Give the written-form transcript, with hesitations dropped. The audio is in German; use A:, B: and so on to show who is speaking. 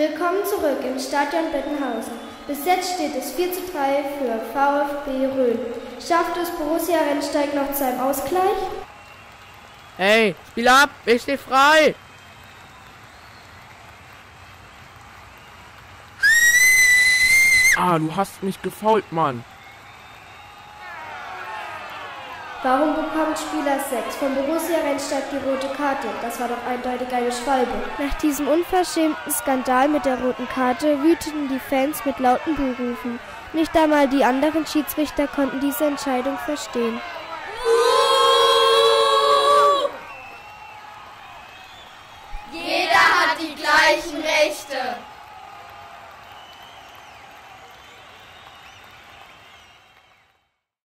A: Willkommen zurück im Stadion Bettenhausen. Bis jetzt steht es 4:3 für VfB Rhön. Schafft es Borussia Rennsteig noch zu einem Ausgleich?
B: Hey, spiel ab, ich steh frei! Ah, du hast mich gefoult, Mann.
A: Warum bekommt Spieler 6 von Borussia Rennsteig die rote Karte? Das war doch eindeutig eine Schwalbe. Nach diesem unverschämten Skandal mit der roten Karte wüteten die Fans mit lauten Buhrufen. Nicht einmal die anderen Schiedsrichter konnten diese Entscheidung verstehen.
C: Jeder hat die gleichen Rechte.